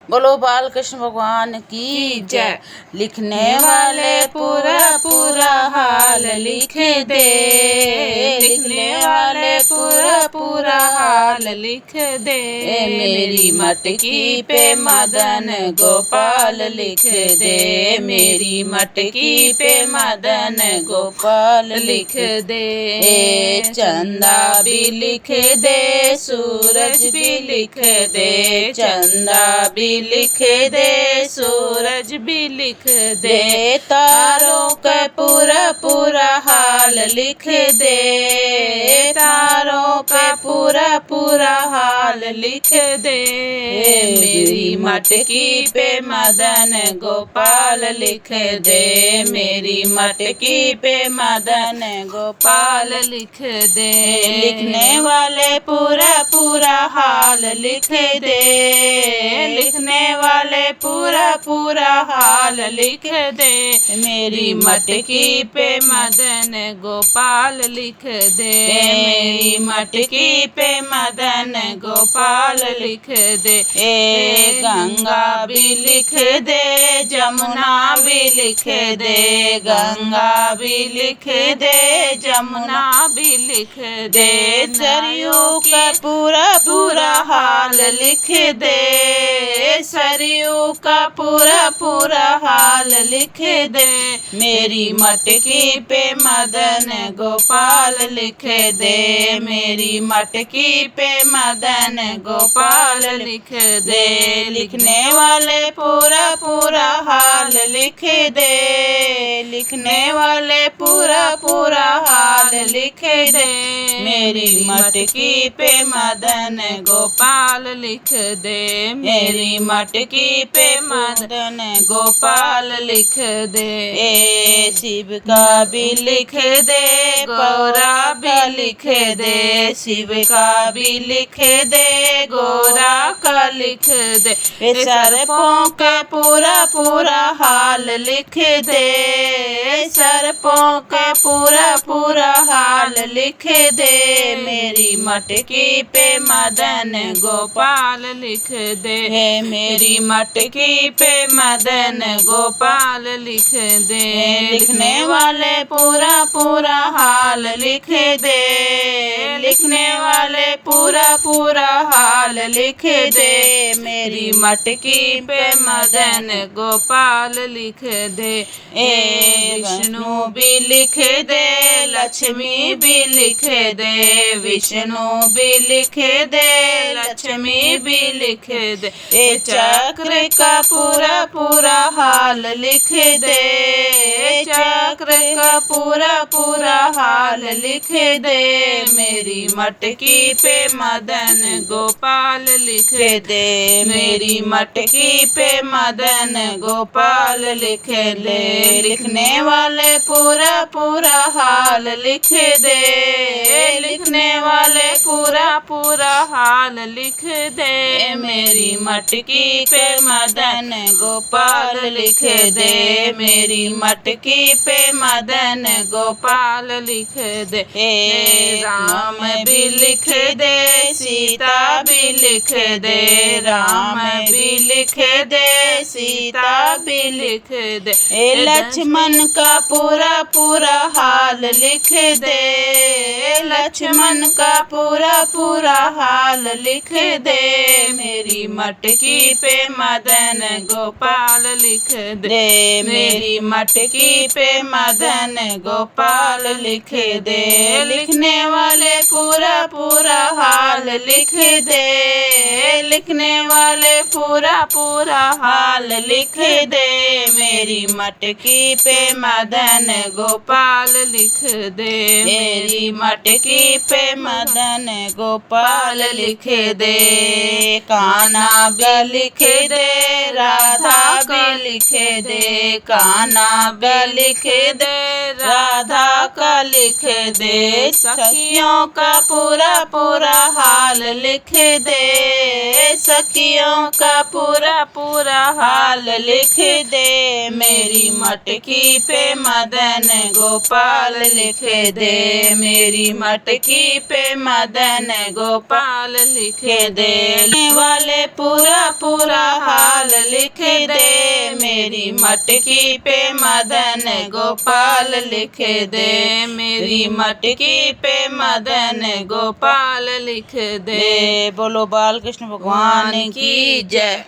बोलो बाल कृष्ण भगवान की जय। लिखने वाले पूरा पूरा हाल लिख दे, लिखने वाले पूरा पूरा हाल लिख दे। मेरी मटकी पे मदन गोपाल लिख दे, मेरी मटकी पे मदन गोपाल लिख दे। चंदा भी लिख दे, सूरज भी लिख दे, चंदा भी लिख दे, सूरज भी लिख दे। तारों का पूरा पूरा हाल लिख दे, तारों का पूरा पूरा हाल लिख दे। मेरी मटकी पे मदन गोपाल लिख दे, मेरी मटकी पे मदन गोपाल लिख दे। लिखने वाले पूरा पूरा हाल लिख दे, लिखने वाले पूरा पूरा हाल लिख दे। मेरी मटकी पे मदन गोपाल लिख दे, मेरी मटकी पे मदन गोपाल लिख दे। गंगा भी लिख दे, जमुना भी लिख दे, गंगा भी लिख दे, जमुना भी लिख दे। सरयू का पूरा पूरा हाल लिख दे, सरयू का पूरा पूरा हाल लिख दे। मेरी मटकी पे मदन गोपाल लिख दे, मेरी मटकी पे मदन गोपाल लिख दे। लिखने वाले पूरा पूरा हाल लिख दे, लिखने वाले पूरा पूरा हाल लिख दे। मेरी मटकी पे मदन गोपाल लिख दे, मेरी मटकी पे मदन गोपाल लिख दे। शिव का भी लिख दे, गौरा भी लिख दे, शिव का भी लिख दे, गौरा का लिख दे। सर्पों का पूरा पूरा हाल लिख दे, सर्पों का पूरा पूरा हाल लिख दे। मेरी मटकी पे मदन गोपाल लिख दे, मेरी मटकी पे मदन गोपाल लिख दे। लिखने वाले पूरा पूरा हाल लिख दे, लिखने वाले पूरा पूरा हाल लिख दे। मेरी मटकी पे मदन गोपाल लिख दे। विष्णु भी लिख दे, लक्ष्मी भी लिख दे, विष्णु भी लिख दे, लक्ष्मी भी लिख दे। चक्र का पूरा पूरा हाल लिख दे, चक्र का पूरा पूरा हाल लिख दे। मेरी मटकी पे मदन गोपाल लिख दे, मेरी मटकी पे मदन गोपाल लिख दे। लिखने वाले पूरा पूरा हाल लिख दे, लिखने वाले पूरा पूरा हाल लिख दे। मेरी मटकी पे मदन गोपाल लिख दे, मेरी मटकी पे मदन गोपाल लिख दे। राम भी लिख दे, सीता भी लिख दे, राम भी लिख दे, सीता भी लिख दे। लक्ष्मण का पूरा पूरा हाल लिख दे, लक्ष्मण का पूरा पूरा हाल लिख दे। मेरी मटकी पे मदन गोपाल लिख दे, मेरी मटकी पे मदन गोपाल लिख दे। लिखने वाले पूरा पूरा हाल लिख दे, लिखने वाले पूरा पूरा हाल लिख दे। मेरी मटकी पे मदन गोपाल लिख दे, मेरी मटकी पे मदन गोपाल लिख दे। कान्हा भी लिख दे, राधा भी लिख दे, कान्हा भी लिख दे, राधा का लिख दे। सखियों का पूरा पूरा हाल लिख दे, सखियों का पूरा पूरा हाल लिख दे, मेरी मटकी पे मदन गोपाल लिख दे, मेरी मटकी पे मदन गोपाल लिख दे, वाले पूरा पूरा हाल लिख दे, मेरी मटकी पे मदन गोपाल लिख दे, मेरी मटकी पे मदन गोपाल लिख दे। बोलो बाल कृष्ण भगवान की जय।